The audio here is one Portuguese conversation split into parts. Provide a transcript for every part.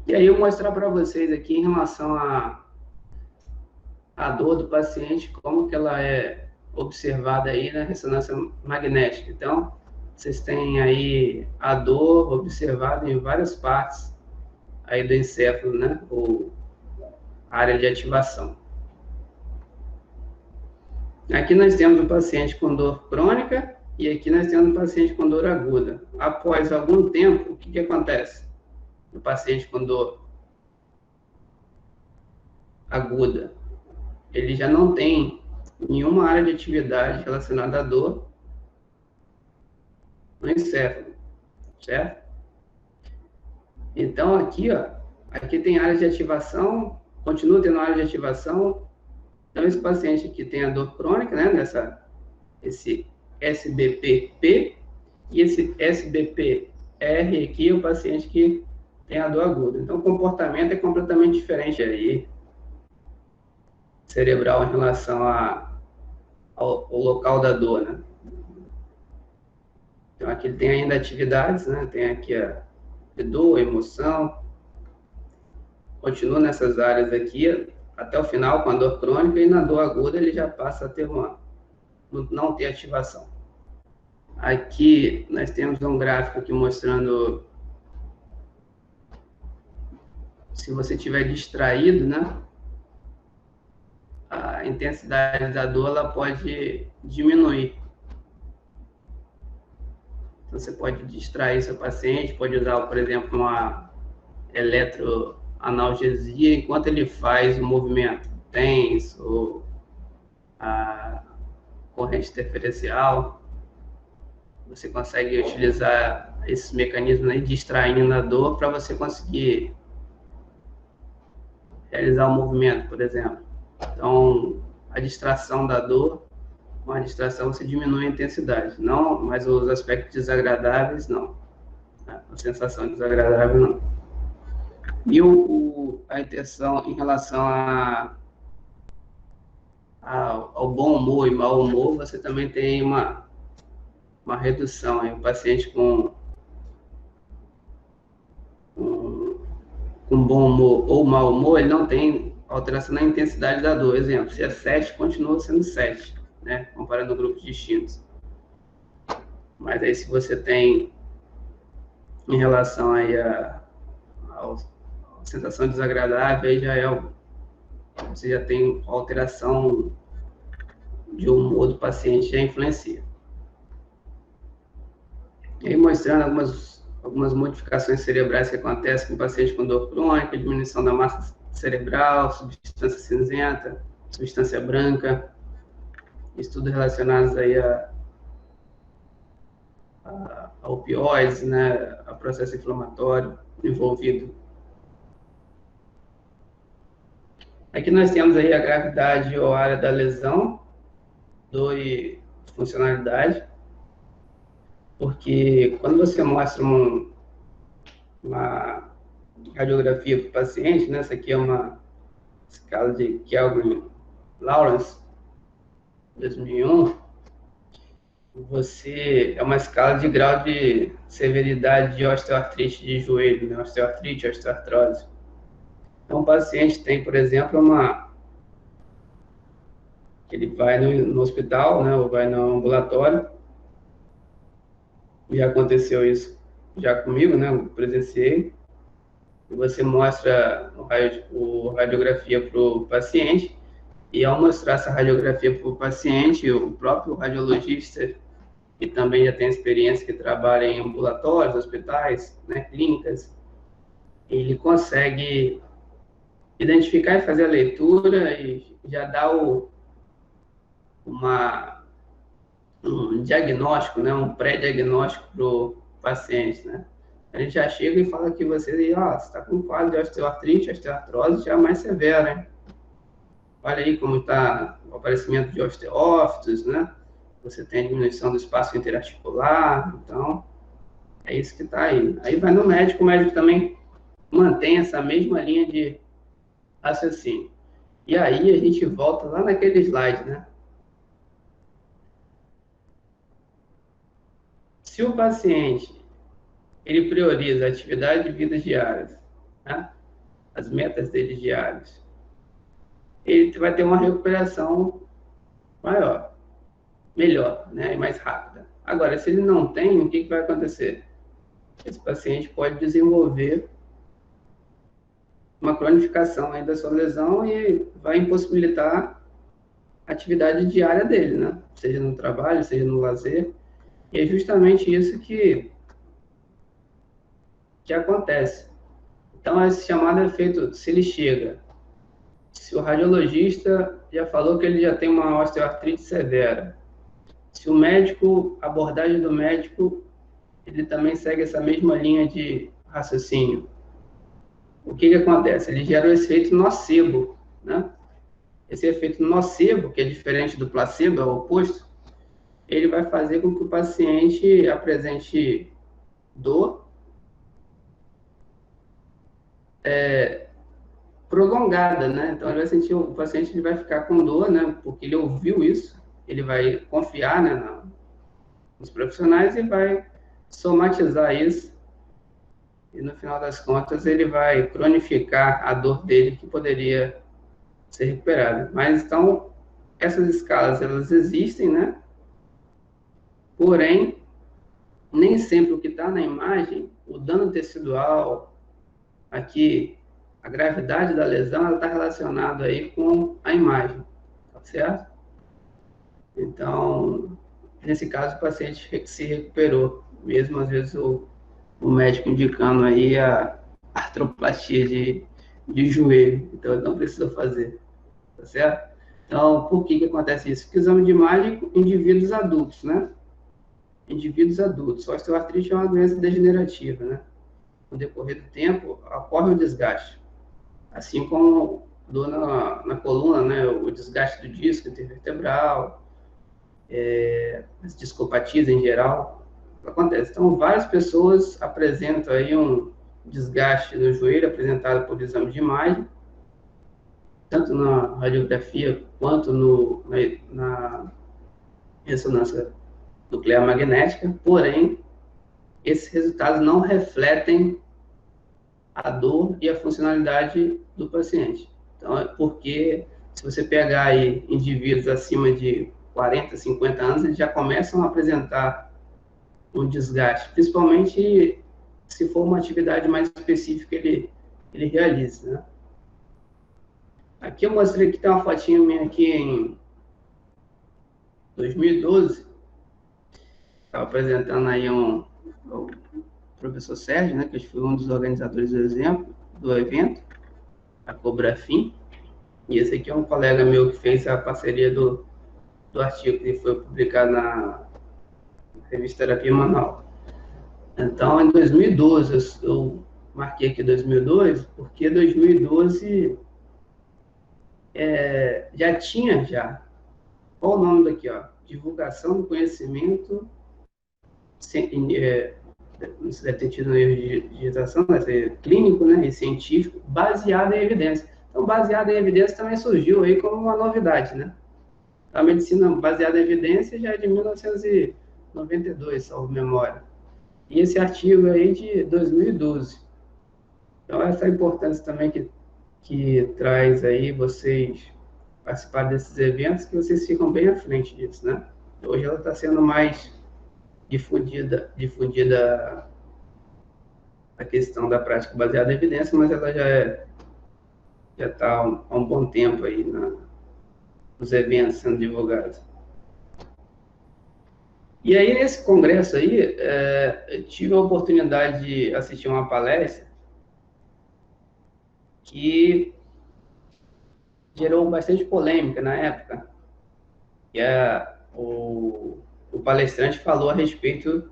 E aí eu vou mostrar para vocês aqui em relação à dor do paciente, como que ela é observada aí na ressonância magnética. Então, vocês têm aí a dor observada em várias partes aí do encéfalo, né? Ou área de ativação. Aqui nós temos o paciente com dor crônica e aqui nós temos o paciente com dor aguda. Após algum tempo, o que acontece? O paciente com dor aguda, ele já não tem nenhuma área de atividade relacionada à dor no encéfalo, certo? Então aqui, ó, aqui tem área de ativação, continua tendo área de ativação. Então esse paciente aqui tem a dor crônica, né, esse SBPP, e esse SBPR aqui é o paciente que tem a dor aguda. Então o comportamento é completamente diferente aí, cerebral em relação ao local da dor, né? Então aqui ele tem ainda atividades, né? Tem aqui a dor, emoção, continua nessas áreas aqui até o final com a dor crônica, e na dor aguda ele já passa a ter não ter ativação. Aqui nós temos um gráfico aqui mostrando se você estiver distraído, né? A intensidade da dor ela pode diminuir. Então, você pode distrair seu paciente, pode usar, por exemplo, uma eletroanalgesia enquanto ele faz o movimento TENS ou a corrente interferencial. Você consegue utilizar esses mecanismos aí, distraindo a dor para você conseguir realizar o movimento, por exemplo. Então, a distração da dor, com a distração você diminui a intensidade, não, mas os aspectos desagradáveis, não. A sensação desagradável, não. E a intenção em relação ao bom humor e mau humor, você também tem uma redução. Aí, o paciente com bom humor ou mau humor, ele não tem alteração na intensidade da dor. Exemplo, se é 7, continua sendo 7, né? Comparando grupos distintos. Mas aí se você tem, em relação aí a sensação desagradável, aí já você já tem alteração de humor do paciente, já influencia. E aí mostrando algumas modificações cerebrais que acontecem com o paciente com dor crônica, diminuição da massa cerebral, substância cinzenta, substância branca, estudos relacionados aí a opioides, né, a processo inflamatório envolvido. Aqui nós temos aí a gravidade ou área da lesão, dor e funcionalidade, porque quando você mostra uma radiografia para o paciente, né, essa aqui é uma escala de Kelvin-Lawrence, 2001, é uma escala de grau de severidade de osteoartrite de joelho, né, osteoartrite, osteoartrose. Então, o paciente tem, por exemplo, ele vai no hospital, né, ou vai no ambulatório, já aconteceu isso já comigo, né, eu presenciei, e você mostra a radiografia para o paciente, e ao mostrar essa radiografia para o paciente, o próprio radiologista, que também já tem experiência, que trabalha em ambulatórios, hospitais, né, clínicas, ele consegue identificar e fazer a leitura e já dá um diagnóstico, né, um pré-diagnóstico para o paciente, né? A gente já chega e fala que você está com um quadro de osteoartrite, osteoartrose já mais severo, hein? Olha aí como está o aparecimento de osteófitos, né? Você tem a diminuição do espaço interarticular, então é isso que está aí. Aí vai no médico, o médico também mantém essa mesma linha de raciocínio. E aí a gente volta lá naquele slide, né? Se o paciente ele prioriza a atividade de vida diária, né? as metas dele diárias, ele vai ter uma recuperação maior, melhor, né, e mais rápida. Agora, se ele não tem, o que vai acontecer? Esse paciente pode desenvolver uma cronificação aí da sua lesão e vai impossibilitar a atividade diária dele, né? Seja no trabalho, seja no lazer. E é justamente isso que acontece. Então, esse chamado é feito se ele chega. Se o radiologista já falou que ele já tem uma osteoartrite severa, se o médico, a abordagem do médico, ele também segue essa mesma linha de raciocínio. O que acontece? Ele gera o efeito nocebo, né? Esse efeito nocebo, que é diferente do placebo, é o oposto, ele vai fazer com que o paciente apresente dor prolongada, né? Então, ele vai sentir, o paciente ele vai ficar com dor, né? Porque ele ouviu isso, ele vai confiar, né, nos profissionais e vai somatizar isso. E, no final das contas, ele vai cronificar a dor dele que poderia ser recuperada. Mas, então, essas escalas, elas existem, né? Porém, nem sempre o que está na imagem, o dano tecidual, aqui, a gravidade da lesão, ela está relacionada aí com a imagem, tá certo? Então, nesse caso, o paciente se recuperou, mesmo às vezes o médico indicando aí a artroplastia de joelho, então ele não precisa fazer, tá certo? Então, por que acontece isso? Porque o exame de imagem, indivíduos adultos, né? Indivíduos adultos. A osteoartrite é uma doença degenerativa, né? No decorrer do tempo, ocorre o desgaste. Assim como dor na coluna, né? O desgaste do disco intervertebral, as discopatias em geral, acontece. Então, várias pessoas apresentam aí um desgaste no joelho, apresentado por exame de imagem, tanto na radiografia quanto na ressonância nuclear magnética, porém, esses resultados não refletem a dor e a funcionalidade do paciente. Então, é porque se você pegar aí indivíduos acima de 40, 50 anos, eles já começam a apresentar um desgaste, principalmente se for uma atividade mais específica ele realiza, né? Aqui eu mostrei que tem uma fotinha minha aqui em 2012, estava apresentando aí o professor Sérgio, né, que foi um dos organizadores do evento, a Cobrafim, e esse aqui é um colega meu que fez a parceria do artigo que foi publicado na revista Terapia Manual. Então, em 2012, eu marquei aqui 2012, porque 2012 já tinha já. Qual o nome daqui, ó? Divulgação do conhecimento, não se deve ter tido um erro de digitação, deve ser clínico, né, e científico, baseado em evidência. Então, baseado em evidência também surgiu aí como uma novidade, né? A medicina baseada em evidência já é de 1992, salvo memória. E esse artigo aí de 2012. Então, essa importância também que traz aí vocês participar desses eventos, que vocês ficam bem à frente disso, né? Hoje ela está sendo mais difundida a questão da prática baseada em evidência, mas ela já está há um bom tempo aí nos eventos sendo divulgados. E aí, nesse congresso aí, eu tive a oportunidade de assistir uma palestra que gerou bastante polêmica na época, que o palestrante falou a respeito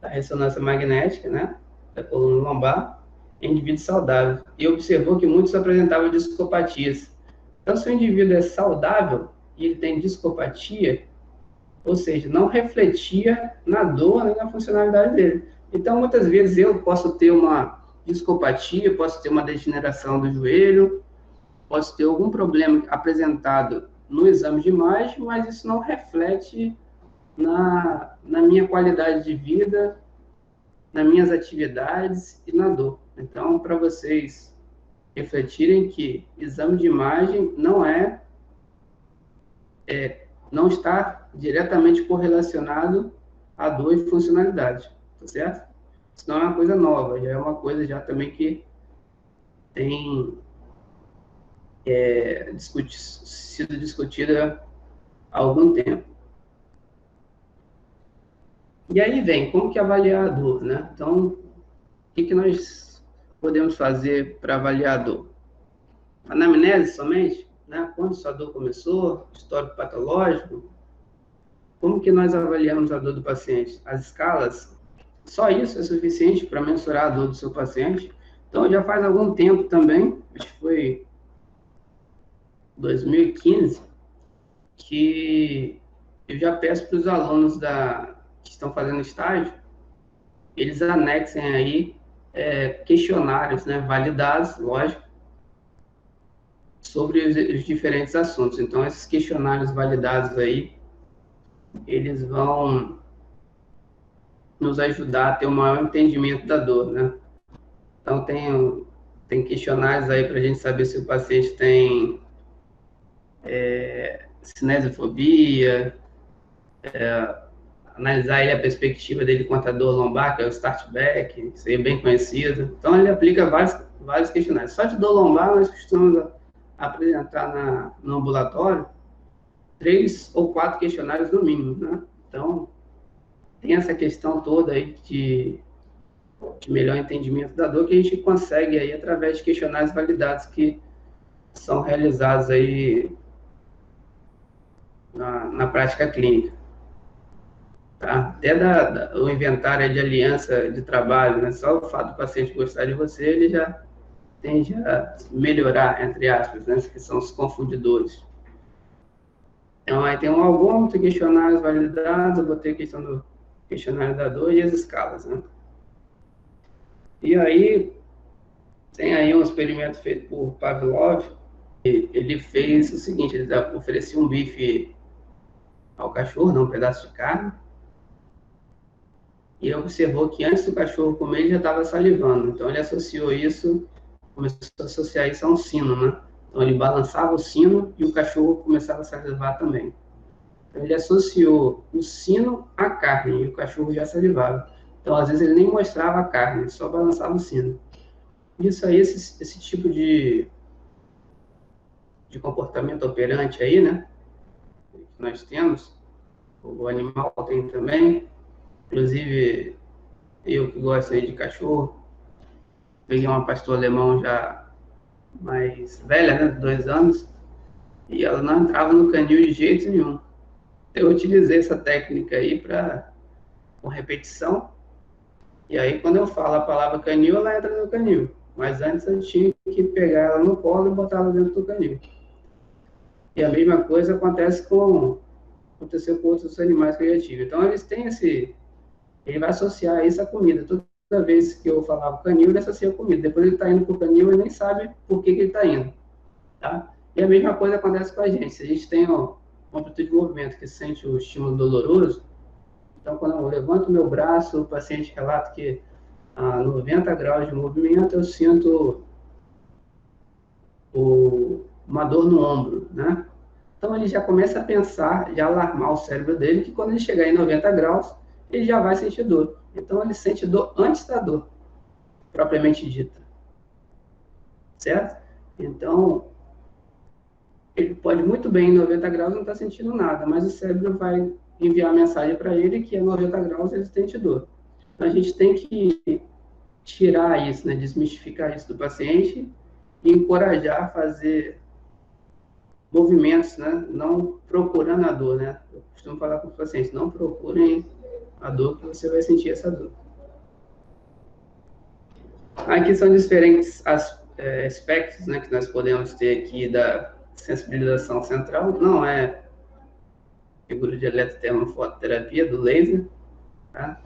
da ressonância magnética, né, da coluna lombar, em indivíduos saudáveis, e observou que muitos apresentavam discopatias. Então, se o indivíduo é saudável e ele tem discopatia, ou seja, não refletia na dor nem na funcionalidade dele. Então, muitas vezes eu posso ter uma discopatia, posso ter uma degeneração do joelho, posso ter algum problema apresentado no exame de imagem, mas isso não reflete na minha qualidade de vida, nas minhas atividades e na dor. Então, para vocês refletirem que exame de imagem não está diretamente correlacionado à dor e funcionalidade, tá certo? Isso não é uma coisa nova, já é uma coisa já também que tem sido discutida há algum tempo. E aí vem, como que avaliar a dor, né? Então, o que nós podemos fazer para avaliar a dor? Anamnese somente, né? Quando sua dor começou, histórico patológico, como que nós avaliamos a dor do paciente? As escalas, só isso é suficiente para mensurar a dor do seu paciente. Então, já faz algum tempo também, acho que foi 2015, que eu já peço para os alunos que estão fazendo estágio, eles anexem aí questionários, né, validados, lógico, sobre os diferentes assuntos. Então, esses questionários validados aí, eles vão nos ajudar a ter um maior entendimento da dor, né? Então, tem questionários aí para a gente saber se o paciente tem cinesiofobia, analisar aí a perspectiva dele quanto à dor lombar, que é o start back, isso aí é bem conhecido. Então, ele aplica vários questionários. Só de dor lombar, nós costumamos apresentar no ambulatório 3 ou 4 questionários no mínimo, né? Então, tem essa questão toda aí de melhor entendimento da dor que a gente consegue aí através de questionários validados que são realizados aí na prática clínica. Tá? Até o inventário de aliança de trabalho, né? Só o fato do paciente gostar de você, ele já tende a melhorar, entre aspas, né? Que são os confundidores. Então, aí tem um algômetro, questionários validados, eu botei a questão do questionário da dor e as escalas, né? E aí, tem aí um experimento feito por Pavlov, ele fez o seguinte, ele oferecia um bife ao cachorro, não, um pedaço de carne, e observou que antes do cachorro comer, ele já estava salivando. Então, ele associou isso, começou a associar isso a um sino, né? Então, ele balançava o sino e o cachorro começava a salivar também. Então, ele associou o sino à carne e o cachorro já salivava. Então, às vezes, ele nem mostrava a carne, só balançava o sino. Isso aí, esse tipo de comportamento operante aí, né? Que nós temos, o animal tem também. Inclusive, eu que gosto aí de cachorro, peguei uma pastor alemão já mais velha, né, de 2 anos, e ela não entrava no canil de jeito nenhum. Eu utilizei essa técnica aí com repetição, e aí quando eu falo a palavra canil, ela entra no canil. Mas antes eu tinha que pegar ela no colo e botar ela dentro do canil. E a mesma coisa aconteceu com outros animais que eu já tive. Então eles têm ele vai associar isso à comida. Toda vez que eu falava canil, ele associa a comida. Depois ele está indo para o canil, ele nem sabe por que ele está indo. Tá? E a mesma coisa acontece com a gente. Se a gente tem uma amplitude de movimento que sente o estímulo doloroso, então quando eu levanto o meu braço, o paciente relata que a 90 graus de movimento eu sinto uma dor no ombro, né? Então ele já começa a pensar, já alarmar o cérebro dele, que quando ele chegar em 90 graus, ele já vai sentir dor. Então ele sente dor antes da dor, propriamente dita. Certo? Então, ele pode muito bem em 90 graus não estar sentindo nada, mas o cérebro vai enviar a mensagem para ele que a 90 graus ele sente dor. Então a gente tem que tirar isso, né, desmistificar isso do paciente e encorajar a fazer movimentos, né, não procurando a dor, né? Eu costumo falar com os pacientes, não procurem a dor que você vai sentir essa dor. Aqui são diferentes aspectos, né, que nós podemos ter aqui da sensibilização central. Não é figura de eletrotermofototerapia do laser, tá?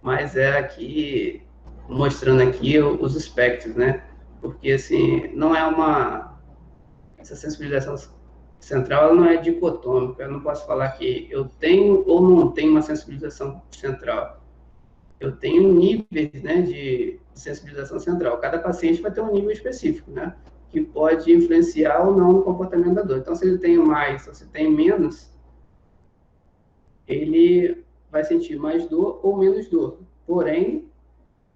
Mas é aqui mostrando aqui os espectros, né? Porque assim, não é essa sensibilização central, ela não é dicotômica. Eu não posso falar que eu tenho ou não tenho uma sensibilização central. eu tenho níveis, né, de sensibilização central. Cada paciente vai ter um nível específico, né, que pode influenciar ou não no comportamento da dor. Então, se ele tem mais ou se tem menos, ele vai sentir mais dor ou menos dor. Porém,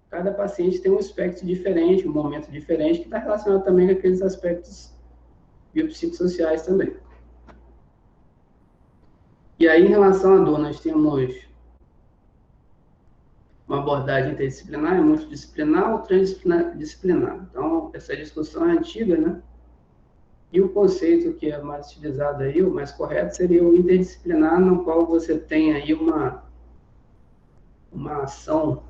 cada paciente tem um espectro diferente, um momento diferente, que está relacionado também com aqueles aspectos biopsicossociais também. E aí, em relação à dor, nós temos uma abordagem interdisciplinar, multidisciplinar ou transdisciplinar. Então, essa discussão é antiga, né? E o conceito que é mais utilizado aí, o mais correto, seria o interdisciplinar, no qual você tem aí uma ação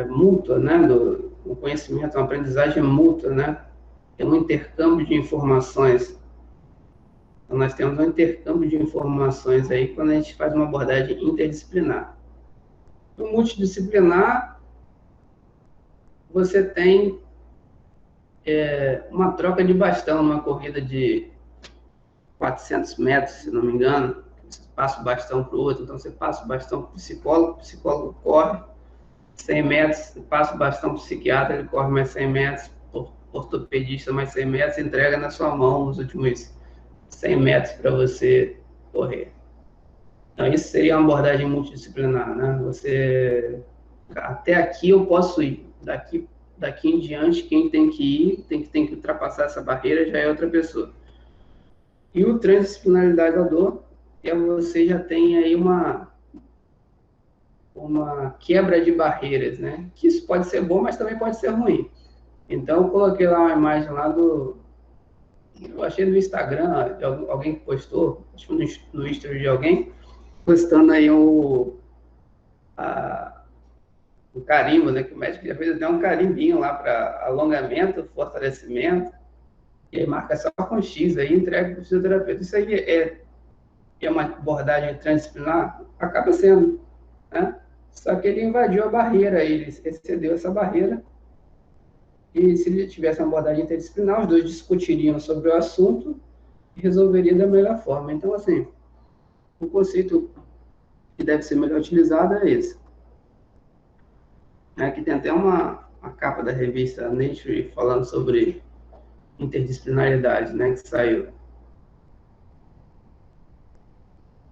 mútua, né? Do conhecimento, uma aprendizagem mútua, né? É um intercâmbio de informações. Então, nós temos um intercâmbio de informações aí quando a gente faz uma abordagem interdisciplinar. No multidisciplinar, você tem uma troca de bastão numa corrida de 400 metros, se não me engano. Você passa o bastão para o outro, então você passa o bastão para o psicólogo corre 100 metros, você passa o bastão para o psiquiatra, ele corre mais 100 metros, ortopedista mais 100 metros, entrega na sua mão os últimos 100 metros para você correr. Então, isso seria uma abordagem multidisciplinar, né? Até aqui eu posso ir, daqui em diante, quem tem que ir, tem que ultrapassar essa barreira, já é outra pessoa. E o transdisciplinaridade da dor, você já tem aí uma quebra de barreiras, né? Que isso pode ser bom, mas também pode ser ruim. Então, eu coloquei lá uma imagem lá eu achei no Instagram, de alguém que postou, acho que no Instagram de alguém, postando aí o carimbo, né? Que o médico já fez até um carimbinho lá para alongamento, fortalecimento, e aí marca só com X aí, entrega para o fisioterapeuta. Isso aí é uma abordagem transdisciplinar? Acaba sendo, né? Só que ele invadiu a barreira, ele excedeu essa barreira, e se ele tivesse uma abordagem interdisciplinar, os dois discutiriam sobre o assunto e resolveriam da melhor forma. Então, assim, o conceito que deve ser melhor utilizado é esse. Aqui tem até uma capa da revista Nature falando sobre interdisciplinaridade, né, que saiu.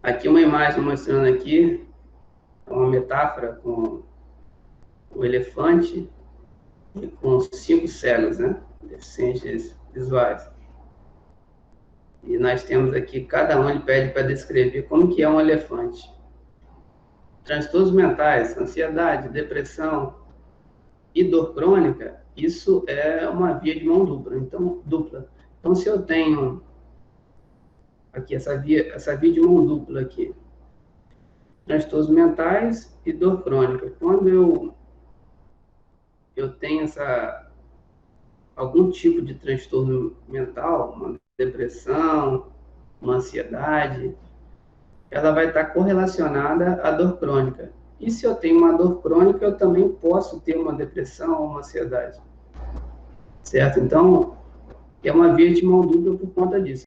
Aqui uma imagem mostrando aqui uma metáfora com o elefante e com os 5 cegos, né, deficientes visuais. E nós temos aqui, cada um ele pede para descrever como que é um elefante. Transtornos mentais, ansiedade, depressão e dor crônica, isso é uma via de mão dupla. Então, se eu tenho aqui essa via de mão dupla aqui, transtornos mentais e dor crônica, quando eu tenho algum tipo de transtorno mental, uma depressão, uma ansiedade, ela vai estar correlacionada à dor crônica. E se eu tenho uma dor crônica, eu também posso ter uma depressão ou uma ansiedade. Certo? Então, é uma via de mão dupla por conta disso.